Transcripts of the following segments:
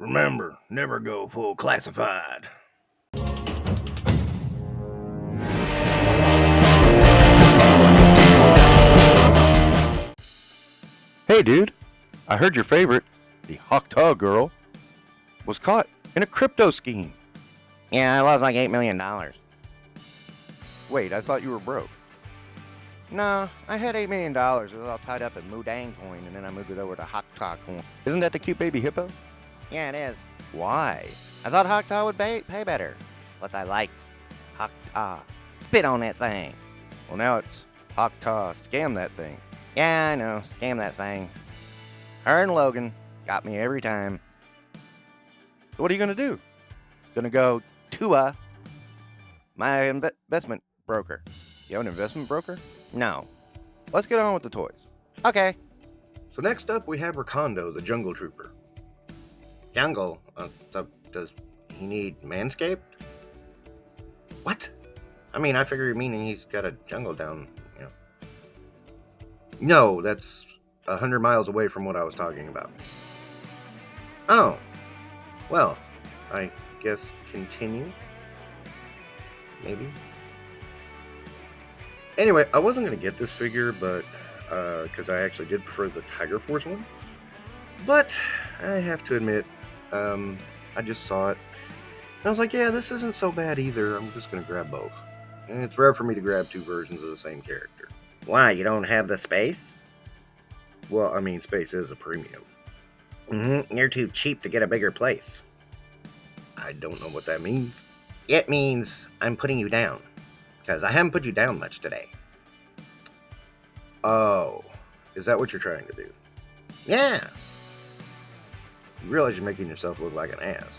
Remember, never go full classified. Hey dude, I heard your favorite, the Hordak girl, was caught in a crypto scheme. Yeah, I lost like $8 million. Wait, I thought you were broke. No, I had $8 million. It was all tied up in Mudang coin, and then I moved it over to Hordak coin. Isn't that the cute baby hippo? Yeah, it is. Why? I thought Hordak would pay better. Plus, I like Hordak. Spit on that thing. Well, now it's Hordak scam that thing. Yeah, I know. Scam that thing. Her and Logan got me every time. So what are you gonna do? Gonna go to my investment broker. You have an investment broker? No. Let's get on with the toys. Okay. So next up, we have Recondo, the jungle trooper. Jungle? So does he need manscaped? What? I mean, I figure meaning he's got a jungle down, you know. No, that's 100 miles away from what I was talking about. Oh. Well, I guess continue. Maybe. Anyway, I wasn't going to get this figure, but because I actually did prefer the Tiger Force one. But I have to admit, I just saw it. And I was like, yeah, this isn't so bad either. I'm just going to grab both. And it's rare for me to grab two versions of the same character. Why, you don't have the space? Well, I mean, space is a premium. You're too cheap to get a bigger place. I don't know what that means. It means I'm putting you down. Because I haven't put you down much today. Oh, is that what you're trying to do? Yeah. You realize you're making yourself look like an ass.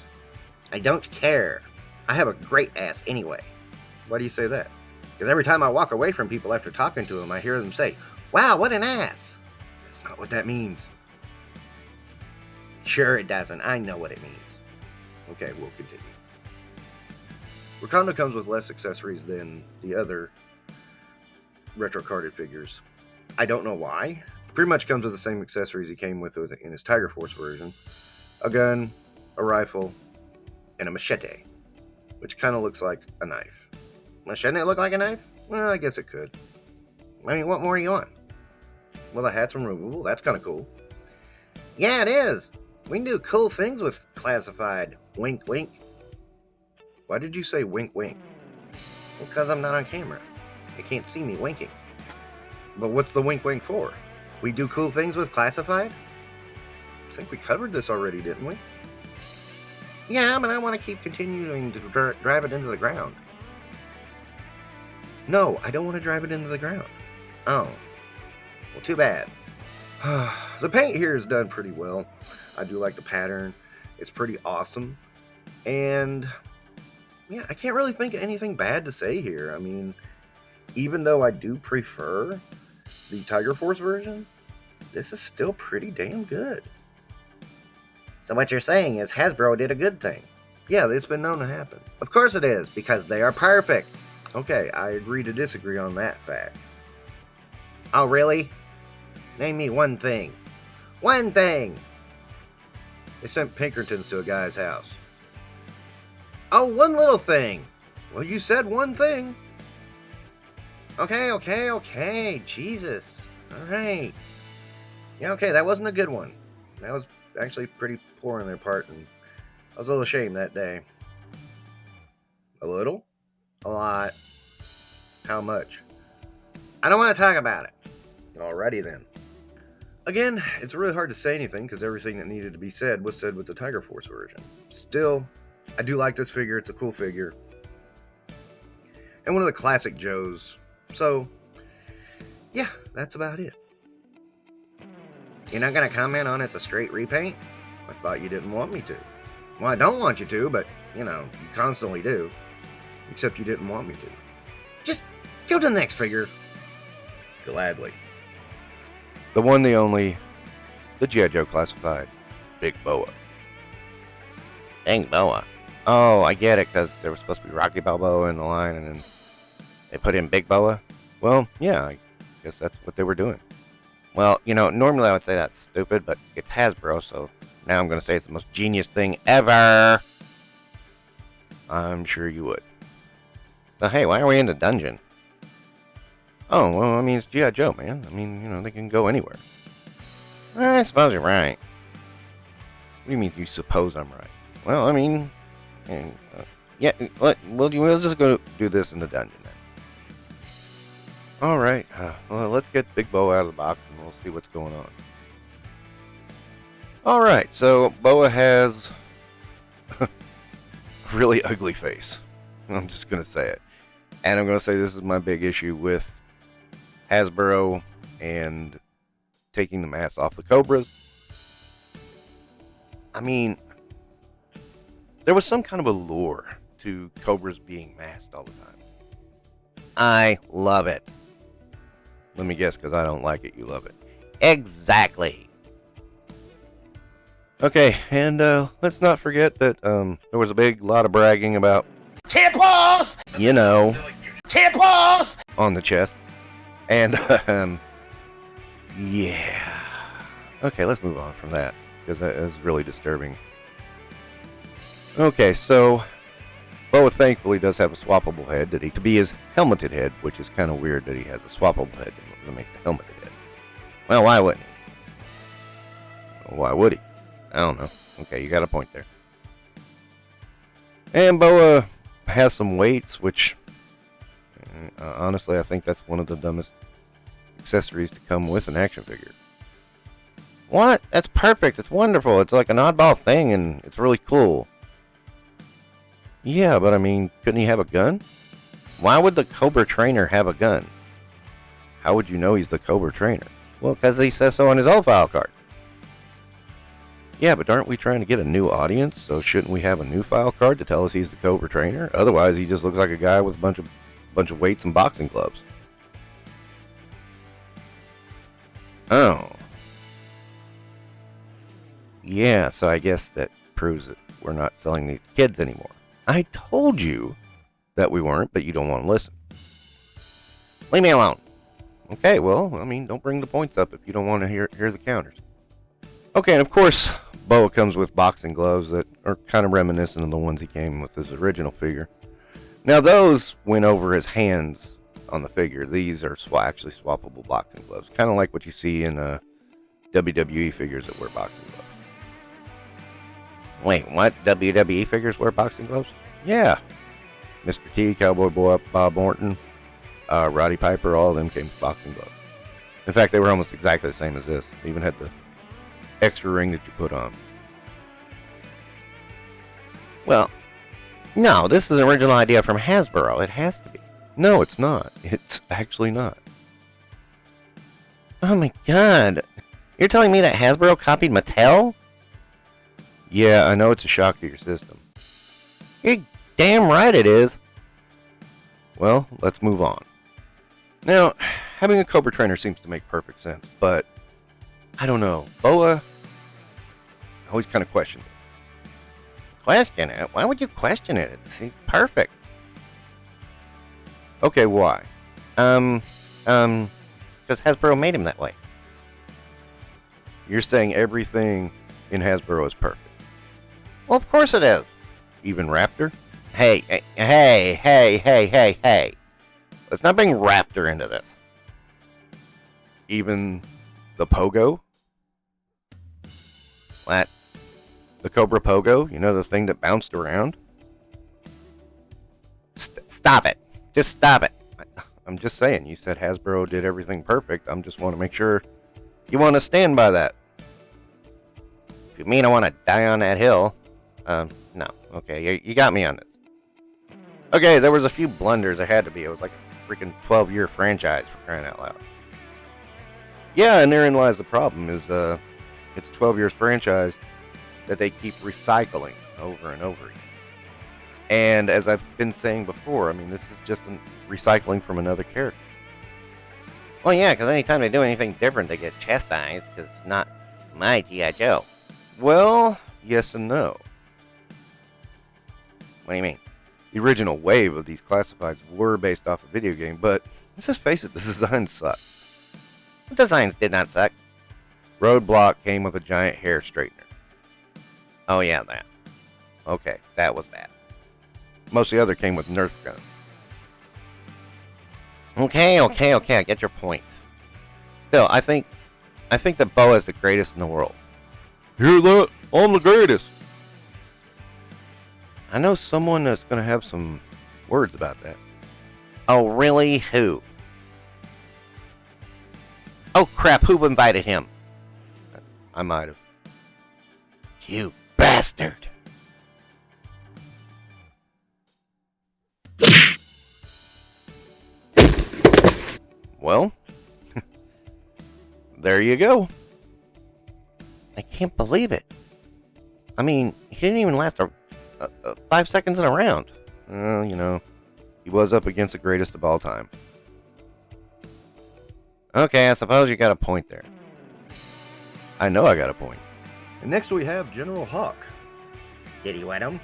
I don't care. I have a great ass anyway. Why do you say that? Because every time I walk away from people after talking to them, I hear them say, wow, what an ass. That's not what that means. Sure it doesn't. I know what it means. Okay, we'll continue. Recondo comes with less accessories than the other retro carded figures. I don't know why. Pretty much comes with the same accessories he came with in his Tiger Force version. A gun, a rifle, and a machete, which kind of looks like a knife. Well, shouldn't it look like a knife? Well, I guess it could. I mean, what more do you want? Well, the hat's removable. That's kind of cool. Yeah, it is. We can do cool things with classified. Wink, wink. Why did you say wink, wink? Well, because I'm not on camera. You can't see me winking. But what's the wink, wink for? We do cool things with classified? I think we covered this already, didn't we? Yeah, but I want to keep continuing to drive it into the ground. No, I don't want to drive it into the ground. Oh. Well, too bad. The paint here is done pretty well. I do like the pattern. It's pretty awesome. And yeah, I can't really think of anything bad to say here. I mean, even though I do prefer the Tiger Force version, this is still pretty damn good. So what you're saying is Hasbro did a good thing? Yeah, it's been known to happen. Of course it is, because they are perfect. Okay, I agree to disagree on that fact. Oh, really? Name me one thing. One thing! They sent Pinkertons to a guy's house. Oh, one little thing. Well, you said one thing. Okay. Jesus. All right. Yeah, okay, that wasn't a good one. That was actually pretty poor on their part, and I was a little ashamed that day. A little? A lot. How much? I don't want to talk about it. Alrighty then. Again, it's really hard to say anything because everything that needed to be said was said with the Tiger Force version. Still, I do like this figure. It's a cool figure. And one of the classic Joes. So, yeah, that's about it. You're not going to comment on it's a straight repaint? I thought you didn't want me to. Well, I don't want you to, but, you constantly do. Except you didn't want me to. Just go to the next figure. Gladly. The one, the only, the G.I. Joe classified, Big Boa. Big Boa. Oh, I get it, because there was supposed to be Rocky Balboa in the line, and then they put in Big Boa. Well, yeah, I guess that's what they were doing. Well, normally I would say that's stupid, but it's Hasbro, so Now I'm going to say it's the most genius thing ever. I'm sure you would. So, hey, why are we in the dungeon? Oh, well, I mean, it's G.I. Joe, man. I mean, you know, they can go anywhere. I suppose you're right. What do you mean you suppose I'm right? Well, I mean, yeah, we'll just go do this in the dungeon then. All right, well, let's get Big Boa out of the box and we'll see what's going on. All right, so Boa has a really ugly face. I'm just going to say it. And I'm going to say this is my big issue with Hasbro and taking the mask off the Cobras. I mean, there was some kind of allure to Cobras being masked all the time. I love it. Let me guess, because I don't like it, you love it. Exactly. Okay, and let's not forget that there was a big lot of bragging about Tip-off! You know, Tip-off! on the chest. And, yeah. Okay, let's move on from that, because that is really disturbing. Okay, so Boa thankfully does have a swappable head to be his helmeted head, which is kind of weird that he has a swappable head to make the helmeted head. Well, why wouldn't he? Why would he? I don't know. Okay, you got a point there. And Boa has some weights, which honestly I think that's one of the dumbest accessories to come with an action figure. What? That's perfect. It's wonderful. It's like an oddball thing, and it's really cool. Yeah, but I mean, couldn't he have a gun? Why would the Cobra trainer have a gun? How would you know he's the Cobra trainer? Well, because he says so on his old file card. Yeah, but aren't we trying to get a new audience? So shouldn't we have a new file card to tell us he's the Cobra trainer? Otherwise, he just looks like a guy with a bunch of weights and boxing gloves. Oh. Yeah, so I guess that proves that we're not selling these kids anymore. I told you that we weren't, but you don't want to listen. Leave me alone. Okay, well, I mean, don't bring the points up if you don't want to hear the counters. Okay, and of course, Boa comes with boxing gloves that are kind of reminiscent of the ones he came with his original figure. Now, those went over his hands on the figure. These are actually swappable boxing gloves, kind of like what you see in WWE figures that wear boxing gloves. Wait, what? WWE figures wear boxing gloves? Yeah. Mr. T, Cowboy Bob Orton, Roddy Piper, all of them came with boxing gloves. In fact, they were almost exactly the same as this. They even had the extra ring that you put on. Well, no, this is an original idea from Hasbro. It has to be. No, it's not. It's actually not. Oh my god. You're telling me that Hasbro copied Mattel? Yeah, I know it's a shock to your system. You're damn right it is. Well, let's move on. Now, having a Cobra trainer seems to make perfect sense, but I don't know. Boa, I always kind of questioned it. Question it? Why would you question it? It's perfect. Okay, why? Because Hasbro made him that way. You're saying everything in Hasbro is perfect. Well, of course it is. Even Raptor? Hey. Let's not bring Raptor into this. Even the Pogo? What? The Cobra Pogo? You know, the thing that bounced around? Stop it. Just stop it. I'm just saying, you said Hasbro did everything perfect. I just want to make sure you want to stand by that. If you mean I want to die on that hill, no. Okay, you got me on this. Okay, there was a few blunders. There had to be. It was like a freaking 12-year franchise, for crying out loud. Yeah, and therein lies the problem, is it's a 12 years franchise that they keep recycling over and over again. And as I've been saying before, I mean, this is just recycling from another character. Well, yeah, because anytime they do anything different, they get chastised because it's not my G.I. Joe. Well, yes and no. What do you mean? The original wave of these classifieds were based off a video game, but let's just face it, the designs suck. The designs did not suck. Roadblock came with a giant hair straightener. Oh, yeah, that. Okay, that was bad. Most of the other came with Nerf guns. Okay, I get your point. Still, I think the boa is the greatest in the world. Hear that? I'm the greatest. I know someone that's going to have some words about that. Oh, really? Who? Oh, crap, who invited him? I might have. You bastard. Well, there you go. I can't believe it. I mean, he didn't even last 5 seconds in a round. Well, you know, he was up against the greatest of all time. Okay, I suppose you got a point there. I know I got a point. And next we have General Hawk. Did he wet him?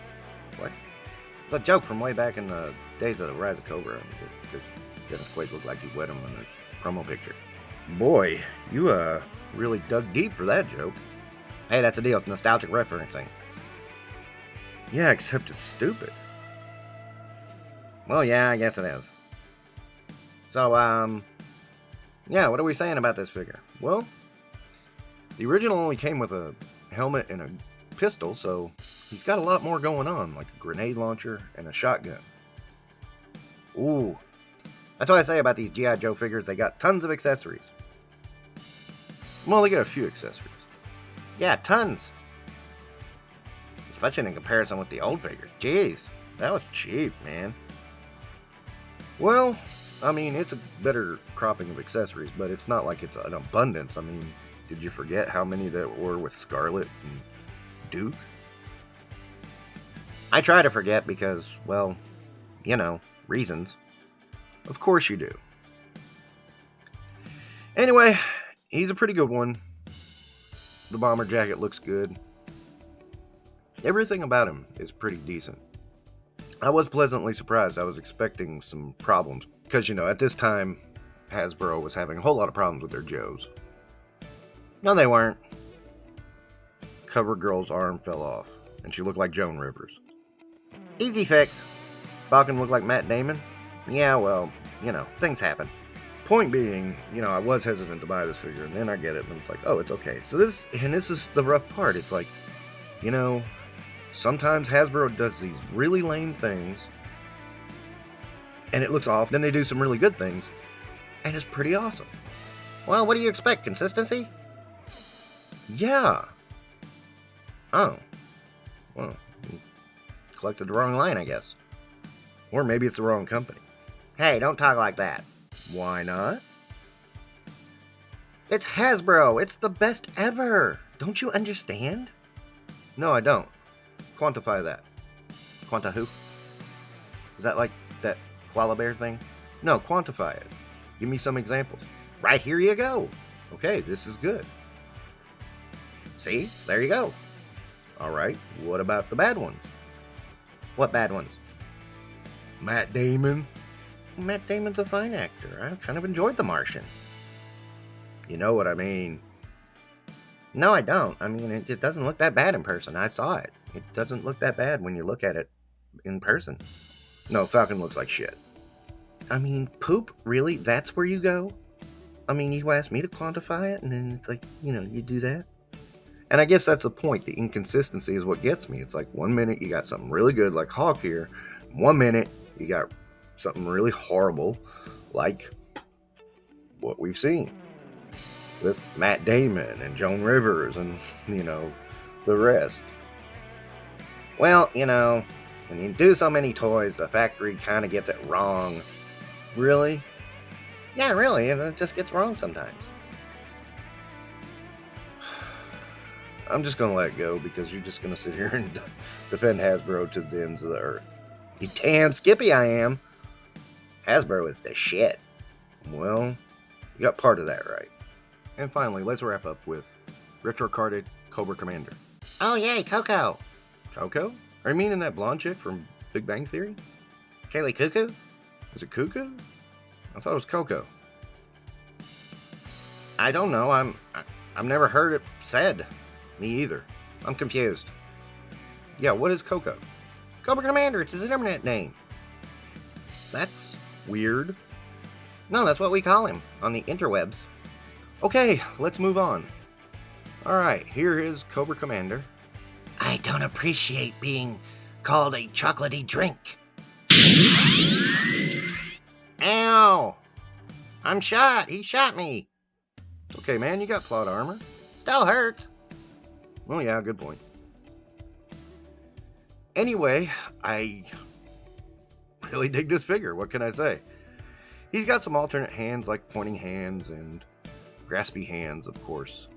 What? It's a joke from way back in the days of the Rise of Cobra. It doesn't quite look like he wet him in the promo picture. Boy, you really dug deep for that joke. Hey, that's the deal. It's nostalgic referencing. Yeah, except it's stupid. Well, yeah, I guess it is. So, yeah, what are we saying about this figure? Well, the original only came with a helmet and a pistol, so he's got a lot more going on, like a grenade launcher and a shotgun. Ooh. That's what I say about these G.I. Joe figures. They got tons of accessories. Well, they got a few accessories. Yeah, tons. Especially in comparison with the old figures. Jeez, that was cheap, man. Well, I mean, it's a better cropping of accessories, but it's not like it's an abundance. I mean, did you forget how many there were with Scarlet and Duke? I try to forget because, well, you know, reasons. Of course you do. Anyway, he's a pretty good one. The bomber jacket looks good. Everything about him is pretty decent. I was pleasantly surprised. I was expecting some problems. Because, you know, at this time, Hasbro was having a whole lot of problems with their Joes. No, they weren't. Cover Girl's arm fell off, and she looked like Joan Rivers. Easy fix. Falcon looked like Matt Damon. Yeah, well, you know, things happen. Point being, you know, I was hesitant to buy this figure, and then I get it, and it's like, oh, it's okay. So this is the rough part. It's like, you know, sometimes Hasbro does these really lame things, and it looks off. Then they do some really good things, and it's pretty awesome. Well, what do you expect? Consistency? Yeah. Oh. Well, you collected the wrong line, I guess. Or maybe it's the wrong company. Hey, don't talk like that. Why not? It's Hasbro. It's the best ever. Don't you understand? No, I don't. Quantify that. Quanta who? Is that like that koala bear thing? No, quantify it. Give me some examples. Right here you go. Okay, this is good. See? There you go. Alright, what about the bad ones? What bad ones? Matt Damon. Matt Damon's a fine actor. I kind of enjoyed The Martian. You know what I mean. No, I don't. I mean, it doesn't look that bad in person. I saw it. It doesn't look that bad when you look at it in person. No, Falcon looks like shit. I mean, poop? Really? That's where you go? I mean, you asked me to quantify it, and then it's like, you know, you do that? And I guess that's the point. The inconsistency is what gets me. It's like 1 minute you got something really good like Hawk here. 1 minute you got something really horrible like what we've seen with Matt Damon and Joan Rivers and, you know, the rest. Well, you know, when you do so many toys, the factory kind of gets it wrong. Really? Yeah, really. It just gets wrong sometimes. I'm just going to let it go because you're just going to sit here and defend Hasbro to the ends of the earth. You damn skippy I am. Hasbro is the shit. Well, you got part of that right. And finally, let's wrap up with retro-carded Cobra Commander. Oh, yay, Coco. Coco? Are you meaning that blonde chick from Big Bang Theory? Kaylee Cuckoo? Is it Cuckoo? I thought it was Coco. I don't know. I've never heard it said. Me either. I'm confused. Yeah, what is Coco? Cobra Commander, it's his internet name. That's weird. No, that's what we call him on the interwebs. Okay, let's move on. Alright, here is Cobra Commander. I don't appreciate being called a chocolatey drink. Ow! I'm shot! He shot me! Okay, man, you got plot armor. Still hurts. Well, yeah, good point. Anyway, I really dig this figure. What can I say? He's got some alternate hands, like pointing hands and graspy hands, of course,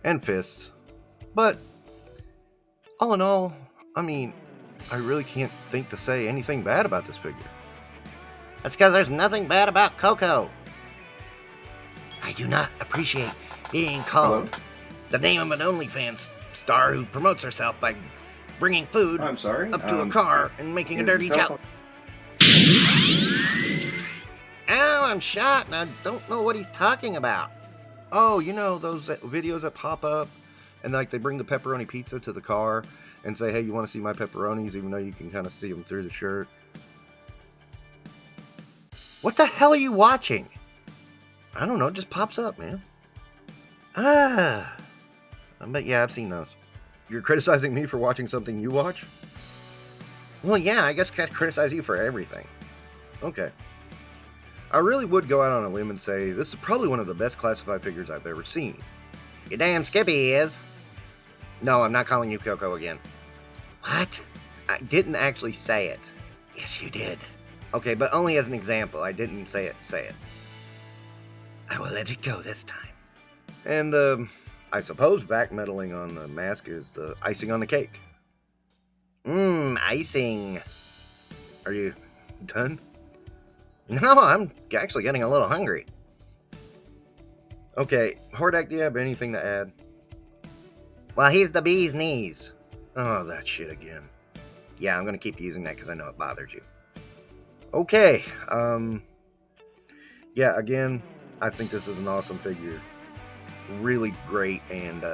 and fists. But all in all, I mean, I really can't think to say anything bad about this figure. That's because there's nothing bad about Coco. I do not appreciate being called the name of an OnlyFans star who promotes herself by bringing food I'm sorry. up to a car and making a is dirty the joke. Ow, I'm shot and I don't know what he's talking about. Oh, you know those videos that pop up and like they bring the pepperoni pizza to the car and say, hey, you want to see my pepperonis, even though you can kind of see them through the shirt? What the hell are you watching? I don't know, it just pops up, man. But yeah, I've seen those. You're criticizing me for watching something you watch? Well, yeah, I guess I criticize you for everything. Okay. I really would go out on a limb and say this is probably one of the best classified figures I've ever seen. You damn Skippy is. No, I'm not calling you Coco again. What? I didn't actually say it. Yes, you did. Okay, but only as an example. I didn't say it. I will let it go this time. And, I suppose backmedaling on the mask is the icing on the cake. Icing. Are you done? No, I'm actually getting a little hungry. Okay, Hordak, do you have anything to add? Well, he's the bee's knees. Oh, that shit again. Yeah, I'm gonna keep using that because I know it bothers you. Okay, yeah, again, I think this is an awesome figure. Really great, and,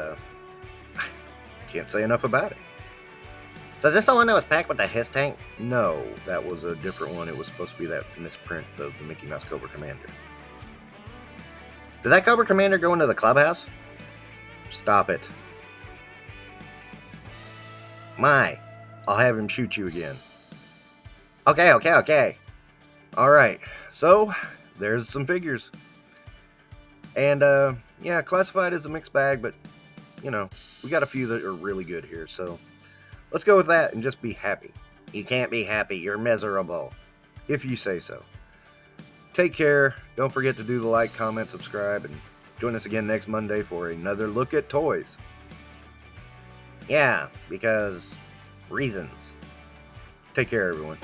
can't say enough about it. So is this the one that was packed with the hiss tank? No, that was a different one. It was supposed to be that misprint of the Mickey Mouse Cobra Commander. Does that Cobra Commander go into the clubhouse? Stop it. My. I'll have him shoot you again. Okay. Alright, so, there's some figures. And, yeah, classified as a mixed bag, but, you know, we got a few that are really good here, so let's go with that and just be happy. You can't be happy. You're miserable. If you say so. Take care. Don't forget to do the like, comment, subscribe, and join us again next Monday for another look at toys. Yeah, because reasons. Take care, everyone.